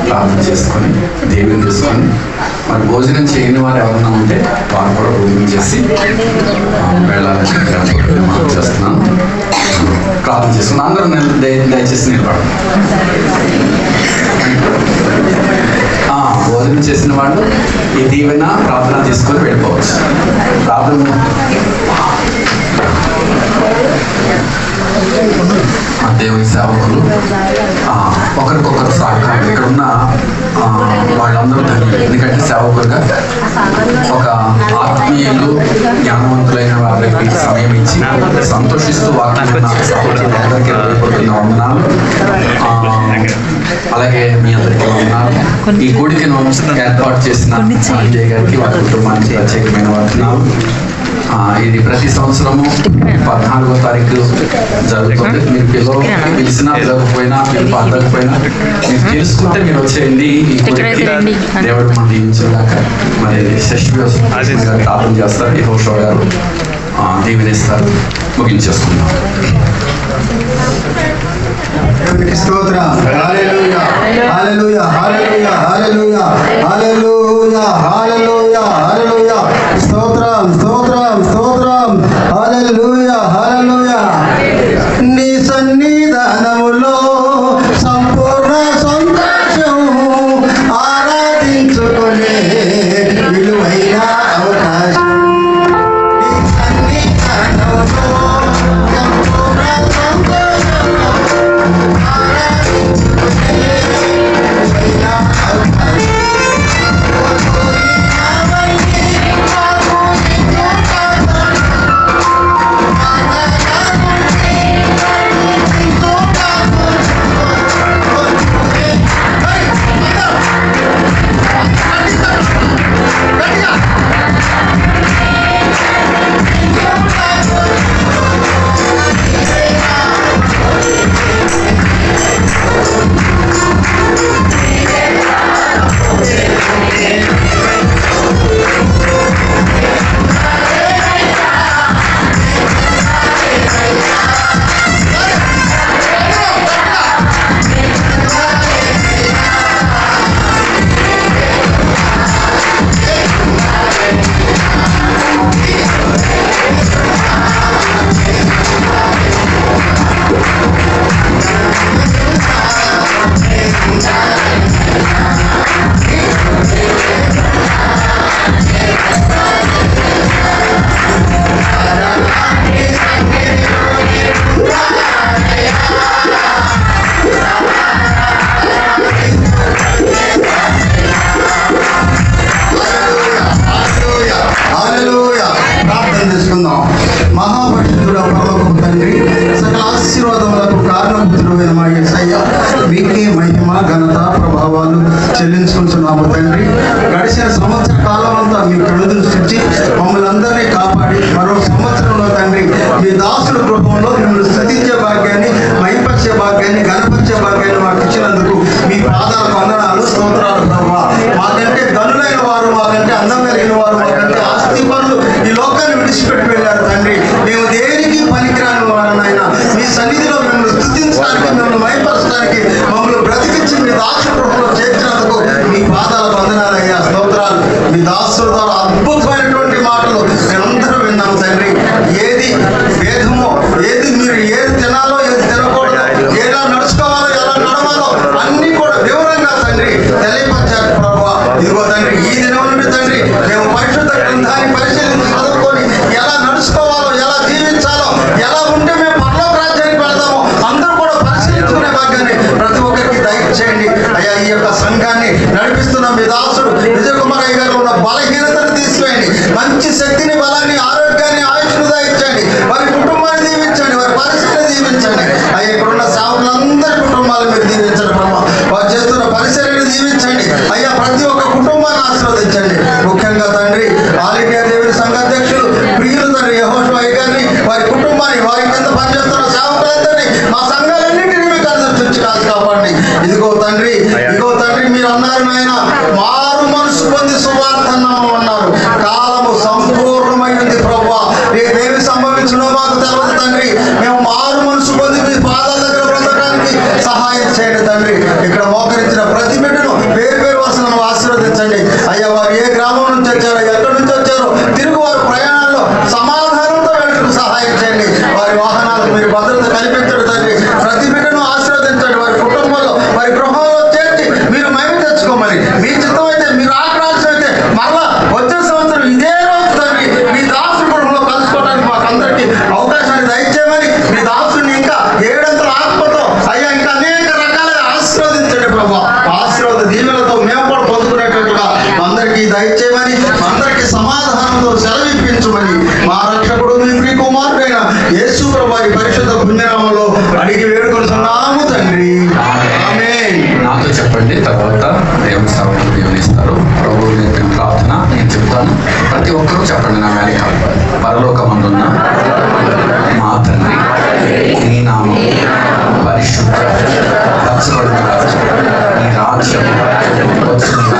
ప్రార్థన చేసుకొని దేవుని తీసుకొని మరి భోజనం చేయని వారు ఎవరైనా ఉంటే వారు కూడా భోజనం చేసి వెళ్ళాలని మనం చేస్తున్నాను. ప్రార్థన చేసుకున్నాం. అందరూ దయచేసి నిలబడండి. భోజనం చేసిన వాళ్ళు ఈ దీవెన ప్రార్థన తీసుకొని వెళ్ళిపోవచ్చు. ప్రార్థన దేవుని సేవకులు ఒకరికొకరు సహకారం ఇక్కడ ఉన్న వాళ్ళందరూ ధన్యులు. ఎందుకంటే సేవకులుగా ఒక ఆత్మీయులు జ్ఞానవంతులైన వారికి సమయం ఇచ్చి సంతోషిస్తూ అందరికీ వెళ్ళిపోతున్న వందనాలు. అలాగే మీ అందరికీ వందనాలు. ఈ గుడికి ఏర్పాటు చేసిన అంజయ్ గారికి వారి కుటుంబానికి ప్రత్యేకమైన వందనాలు. ఇది ప్రతి సంవత్సరము 14వ తారీఖు జరుగుతుంది. మీరు పిలిచినా పిలవకపోయినా మీరు పాడకపోయినా మీరు తెలుసుకుంటే మీరు వచ్చేయండి. ఈ గుడికి దేవుడు మనం దీవించేదాక మరి శశి ప్రార్థన చేస్తారు. ఈ హోషో గారు దీవెనిస్తారు. ముగించేసుకుందాం. స్తోత్రం. హల్లెలూయా హల్లెలూయా హల్లెలూయా హల్లెలూయా హల్లెలూయా హల్లెలూయా హల్లెలూయా. స్తోత్రం స్తోత్రం స్తోత్రం. హల్లెలూయా హల్లెలూయా. నీ సన్నిధానములో సంపూర్ణ సంతోషం ఆరాధించుకునే విలువైన అవకాశం. మహాపరిశుద్ధుడ పరలోకపు తండ్రి, సకల ఆశీర్వాదములకు కారణభూతుడైన మా యేసయ్య, మీకే మహిమ ఘనత ప్రభావాలు చెల్లించుకుంటున్నాము తండ్రి. గడిచిన సంవత్సర కాలం అంతా మీ కనుదృష్టి సృష్టించి మమ్మల్ని అందరినీ కాపాడి మరో సంవత్సరంలో తండ్రి మీ దాసుల గృహంలో మిమ్మల్ని స్తుతించే భాగ్యాన్ని, మహిమపరిచే భాగ్యాన్ని, ఘనపరిచే భాగ్యాన్ని మాకు ఇచ్చినందుకు మీ పాదాలకు వందనాలు, స్తోత్రాలు ప్రభువా. మాకంటే గనులైన వారు, మాకంటే అందం కలిగిన వారు, మాకంటే ఆస్తి పనులు ఈ లోకాన్ని విడిచిపెట్టి వెళ్ళారు తండ్రి. మేము దేనికి పనికిరాని వారనైనా మీ సన్నిధిలో మిమ్మల్ని స్తుతించడానికి, మిమ్మల్ని మహిమపరచడానికి మమ్మల్ని బ్రతికించి మీ దాసు గృహంలో చేర్చినందుకు మీ పాదాలకు వందనాలయ్యా, స్తోత్రాలు. మీ దాసుల ద్వారా అద్భుతమైనటువంటి మాటలు మేమందరూ విన్నాం తండ్రి. ఏది వేదమో, ఏది మీరు ఏది తినాలో, ఏది తినకూడదు, ఎలా నడుచుకోవాలో, ఎలా నడవాలో అన్ని కూడా వివరంగా తండ్రి తెలియపరచారు ప్రభువా. ఇదిగో తండ్రి, ఈ దినం నుండి తండ్రి మేము పరిశుద్ధ గ్రంథాన్ని పరిశీలించి చదువుకొని ఎలా నడుచుకోవాలో, ఎలా జీవించాలో, ఎలా ఉంటే మేము పరలోక రాజ్యానికి వెళ్తామో అందరూ కూడా పరిశీలించుకునే భాగ్యాన్ని ప్రతి ఒక్కరికి దయచేయండి అయ్యా. ఈ యొక్క సంఘాన్ని నడిపిస్తున్న మీ దాసుడు విజయ్ కుమార్ అయ్య గారు ఉన్న బలహీనతను తీసివేయండి, మంచి శక్తిని, బలాన్ని, ఆరోగ్యాన్ని, ఆయుష్ను దయచేయండి. వారి కుటుంబాన్ని దీవించండి, వారి పరిస్థితిని దీవించండి అయ్యా. ఇక్కడున్న సేవకులందరి కుటుంబాలను మీరు దీవించండి ప్రభావ. వారు చేస్తున్న పరిసరాన్ని దీవించండి అయ్యా. ప్రతి ఒక్క కుటుంబాన్ని ఆశీర్వదించండి. ముఖ్యంగా తండ్రి ఆల్ ఇండియా దేవుని సంఘ అధ్యక్షులు ప్రియులు తండ్రి యెహోషువ అయ్య గారిని, వారి కుటుంబాన్ని, వారి కింద పనిచేస్తున్న సేవకులందరినీ, మా సంఘాలన్నింటినీ మీకు అనుసరించి కాపాడండి. ఇదిగో తండ్రి, ఇదిగో తండ్రి, మీరు అన్నారు నాయన, మారు మనసు పొంది సువార్త అన్నారు. కాలము సంపూర్ణమైంది ప్రభువా. తర్వాత దేవుని సేవకులు దేవునిస్తారు. ప్రభువు నేర్పిన ప్రార్థన నేను చెప్తాను. ప్రతి ఒక్కరూ చెప్పండి నా వెనక. పరలోకమందున్న మా తండ్రి, నీ నామం పరిశుద్ధ పరచబడుగాక. నీ రాజ్యం వచ్చుగాక.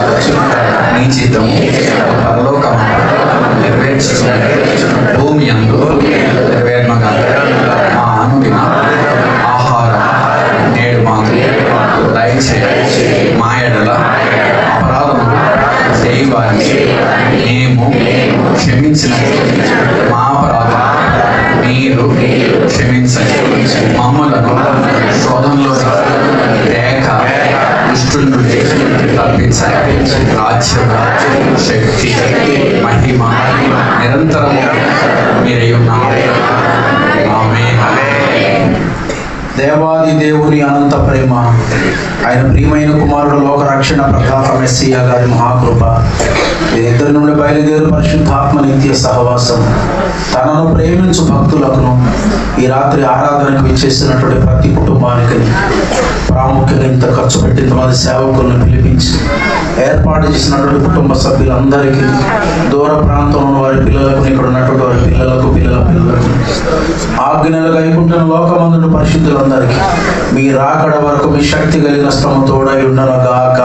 నీ చిత్తము పరలోకమందు నెరవేర్చుగాక, భూమి యందు నెరవేర్చుగాక. మా అనుదిన ఆహారం నేడు మాకు దయచేయి. మా ఎడల అపరాధములు చేయవారిని మేము క్షమించినట్లు మా అపరాధం మీరు క్షమించండి. మమ్మలను శోధనలో తేక దుష్టుల నుండి తప్పించండి. రాజ్యం, శక్తి, మహిమ నిరంతరము మీరై ఉన్నారు. ఆమేన్. దేవాది దేవుని అనంత ప్రేమ, ఆయన ప్రియమైన కుమారుడు లోక రక్షణ ప్రతాప మెస్సియా గారి మహాకృప, ఇద్దరి నుండి బయలుదేరు పరిశుద్ధాత్మ నిత్య సహవాసం, తనను ప్రేమించు భక్తులకు ఈ రాత్రి ఆరాధనకు విచ్చేసినటువంటి ప్రతి కుటుంబానికి, ప్రాముఖ్యంగా ఇంత ఖర్చు పెట్టి ఇంతమంది సేవకులను పిలిపించి ఏర్పాటు చేసినటువంటి కుటుంబ సభ్యులందరికీ, దూర ప్రాంతంలో వారి పిల్లలకు, ఇక్కడ ఉన్నటువంటి వారి పిల్లలకు, పిల్లల పిల్లలకు, ఆజ్ఞలుగా అయికుంటున్న లోకమందున పరిశుద్ధులందరికీ మీ రాకడ వరకు మీ శక్తి కలిగిన స్తము తోడై ఉండనుగాక.